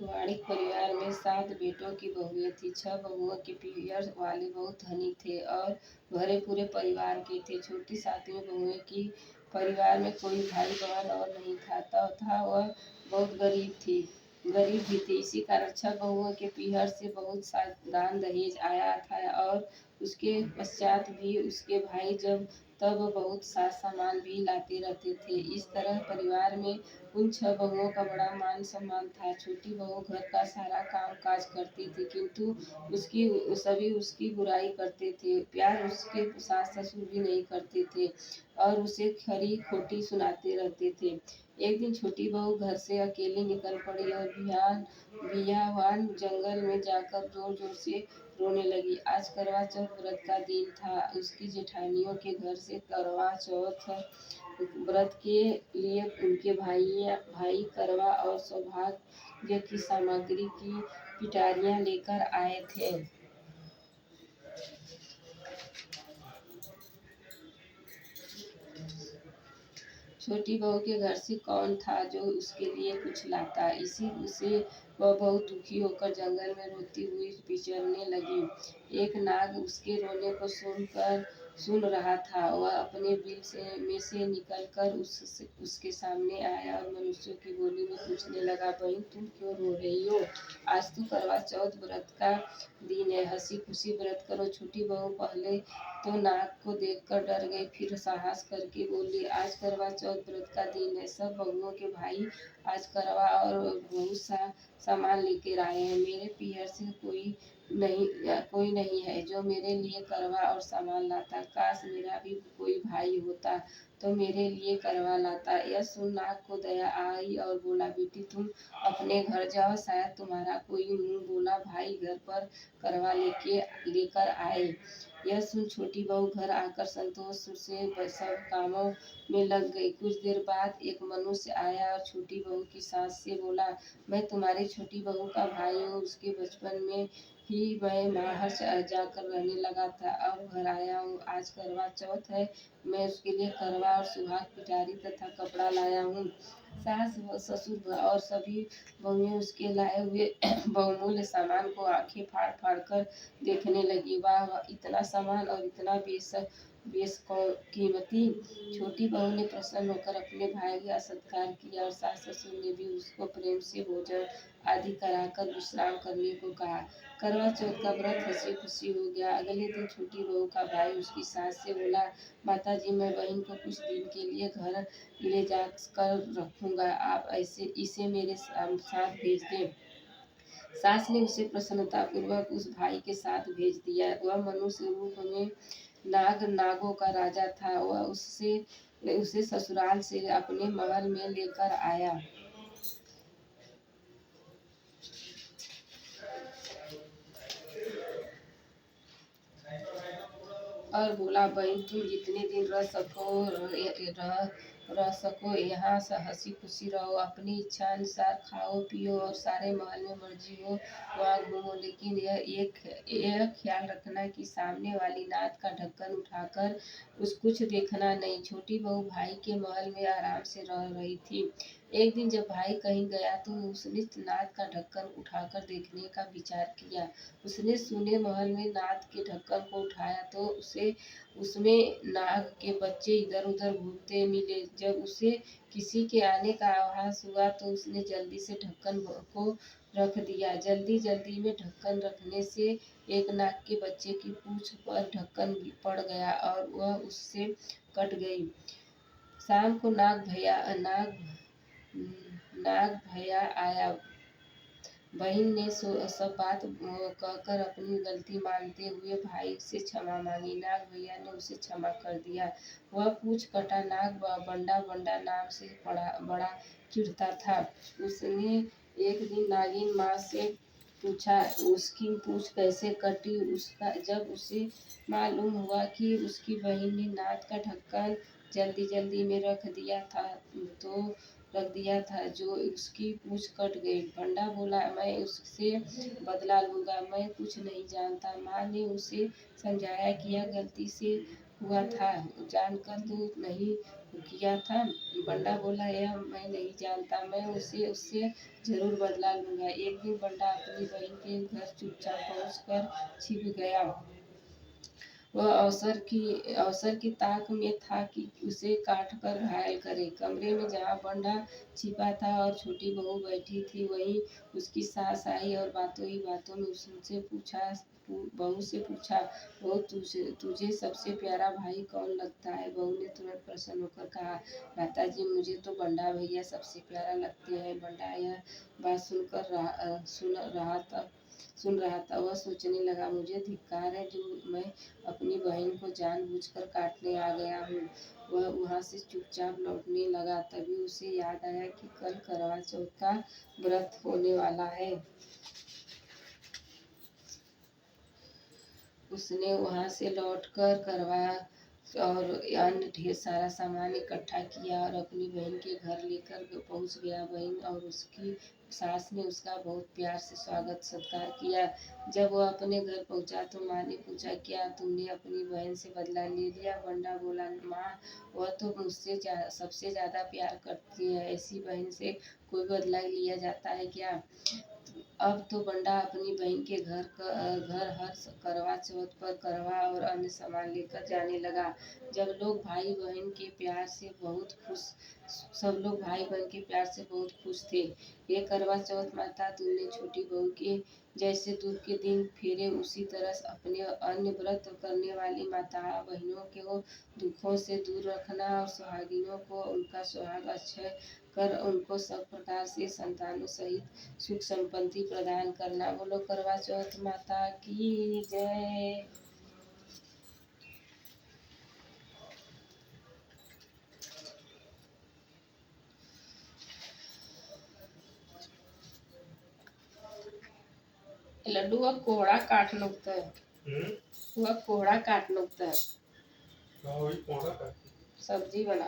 एक वाणिक परिवार में 7 बेटों की बहुएं थीं। 6 बहुओं के पियर वाले बहुत धनिक थे और भरे पूरे परिवार के थे। छोटी 7वीं बहुएं की परिवार में कोई भाई बहन और नहीं था वह बहुत गरीब भी थी। इसी कारण 6 बहुओं के पीहर से बहुत सा दान दहेज आया था और उसके पश्चात भी उसके भाई जब तब बहुत सा सामान भी लाते रहते थे। इस तरह परिवार में उन 6 बहुओं का बड़ा मान सम्मान था। छोटी बहू घर का सारा काम काज करती थी, किंतु सभी उसकी बुराई करते थे। प्यार उसके सास ससुर भी नहीं करते थे और उसे खरी खोटी सुनाते रहते थे। एक दिन छोटी बहू घर से अकेली निकल पड़ी और बियावान जंगल में जाकर जोर जोर से रोने लगी। आज करवा चौथ व्रत का दिन था। उसकी जेठानियों के घर से करवा चौथ व्रत के लिए उनके भाई करवा और सौभाग्य की सामग्री की पिटारियां लेकर आए थे। छोटी बहू के घर से कौन था जो उसके लिए कुछ लाता। इसी उसे वह बहुत दुखी होकर जंगल में रोती हुई विचरने लगी। एक नाग उसके रोने को सुन रहा था। वह अपने बिल में से निकलकर उसके सामने आया और मनुष्यों की बोली में पूछने लगा, बहन तुम क्यों रो रही हो? आज तो करवा चौथ व्रत का दिन है, हंसी खुशी व्रत करो। छोटी बहू पहले तो नाग को देखकर डर गई, फिर साहस करके बोली, आज करवा चौथ व्रत का दिन है। सब बहुओं के भाई आज करवा और बहुत सा सामान लेकर आए हैं। मेरे पीहर से कोई नहीं है जो मेरे लिए करवा और सामान लाता। काश मेरा भी कोई भाई होता तो मेरे लिए करवा लाता। यह सुन नाग को दया आई और बोला, बेटी तुम अपने घर जाओ, शायद तुम्हारा कोई मुंह बोला भाई घर पर करवा लेकर आए। यह सुन छोटी बहू घर आकर संतोष से सब कामों में लग गई। कुछ देर बाद एक मनुष्य आया और छोटी बहू की सास से बोला, मैं तुम्हारी छोटी बहू का भाई हूँ। उसके बचपन में ही मैं बाहर जाकर रहने लगा था, अब घर आया हूँ। आज करवा चौथ है, मैं उसके लिए करवा और सुहाग पिटारी तथा कपड़ा लाया हूँ। सास ससुर और सभी बहुएं उसके लाए हुए बहुमूल्य सामान को आंखें फाड़ फाड़ कर देखने लगी। वाह वाह, इतना सामान और इतना कीमती। छोटी बहू ने प्रसन्न होकर अपने भाई का सत्कार किया और सास ससुर ने भी उसको प्रेम से भोजन आदि कराकर विश्राम करने को कहा। करवा चौथ का व्रत हंसी खुशी हो गया। अगले दिन छोटी बहू का भाई उसकी सास से बोला, माता जी मैं बहन को कुछ दिन के लिए घर ले जाकर रखूंगा, आप इसे मेरे साथ भेज दें। सास ने उसे प्रसन्नता पूर्वक उस भाई के साथ भेज दिया। वह मनुष्य रूप में नागों का राजा था। वह उसे ससुराल से अपने महल में लेकर आया और बोला, बहन तुम जितने दिन रह सको यहाँ हंसी खुशी रहो, अपनी इच्छा अनुसार खाओ पियो और सारे महल में मर्जी हो वहाँ घूमो, लेकिन यह ख्याल रखना कि सामने वाली नाद का ढक्कन उठाकर कुछ देखना नहीं। छोटी बहू भाई के महल में आराम से रह रही थी। एक दिन जब भाई कहीं गया तो उसने नाद का ढक्कन उठाकर देखने का विचार किया। उसने सुने महल में नाद के ढक्कन को उठाया तो उसे उसमें नाग के बच्चे इधर उधर घूमते मिले। जब उसे किसी के आने का आभास हुआ तो उसने जल्दी से ढक्कन को रख दिया। जल्दी जल्दी में ढक्कन रखने से एक नाग के बच्चे की पूंछ पर ढक्कन पड़ गया और वह उससे कट गई। शाम को नाग भैया आया। बहन ने सब बात कहकर अपनी गलती मानते हुए भाई से क्षमा मांगी। नाग भैया ने उसे क्षमा कर दिया। वह पूंछ कटा नाग बंडा बंडा नाम से बड़ा चिढ़ता था। उसने एक दिन नागिन माँ से पूछा उसकी पूंछ कैसे कटी। जब उसे मालूम हुआ कि उसकी बहन ने नाद का ढक्कन जल्दी जल्दी में रख दिया था जो उसकी पूंछ कट गई। बंडा बोला, मैं उससे बदला लूंगा, मैं कुछ नहीं जानता। माँ ने उसे समझाया कि यह गलती से हुआ था, जानकर तो नहीं किया था। बंडा बोला, यह मैं नहीं जानता, मैं उसे उससे जरूर बदला लूंगा। एक दिन बंडा अपनी बहन के घर चुपचाप पहुंचकर छिप गया। वह अवसर की ताक में था कि उसे काट कर घायल करे। कमरे में जहाँ बंडा छिपा था और छोटी बहू बैठी थी, वहीं उसकी सास आई और बातों ही बातों में उससे पूछा बहू से पूछा, बहू तुझे तुझे सबसे प्यारा भाई कौन लगता है? बहू ने तुरंत प्रसन्न होकर कहा, माताजी मुझे तो बंडा भैया सबसे प्यारा लगते हैं। बंडा यह बात सुन रहा था। वह सोचने लगा, मुझे धिक्कार है जो मैं अपनी बहन को जानबूझकर काटने आ गया हूँ। वह वहाँ से चुपचाप लौटने लगा। तभी उसे याद आया कि कल करवा चौथ का व्रत होने वाला है। उसने वहाँ से लौटकर करवा और अन्य ढेर सारा सामान इकट्ठा किया और अपनी बहन के घर लेकर पहुँच गया। बहन और उसकी सास ने उसका बहुत प्यार से स्वागत सत्कार किया। जब वह अपने घर पहुंचा तो माँ ने पूछा, क्या तुमने अपनी बहन से बदला ले लिया? बंडा बोला, माँ वह तो मुझसे सबसे ज्यादा प्यार करती है, ऐसी बहन से कोई बदला लिया जाता है क्या? अब तो बंडा अपनी बहन के घर हर करवा चौथ पर करवा और अन्य सामान लेकर जाने लगा। जब लोग भाई बहन के प्यार से बहुत खुश सब लोग भाई बहन के प्यार से बहुत खुश थे। ये करवा चौथ माता, तुमने छोटी बहू के जैसे दुख के दिन फेरे, उसी तरह अपने अन्य व्रत करने वाली माता बहनों को दुखों से दूर रखना और सुहागिनों को उनका सुहाग अक्षय कर उनको सब प्रकार से संतानों सहित सुख संपत्ति प्रदान करना। बोलो करवा चौथ माता की जय। लड्डू का कोहड़ा काट नुकता है। वह कोहड़ा काट नुकता है। सब्जी बना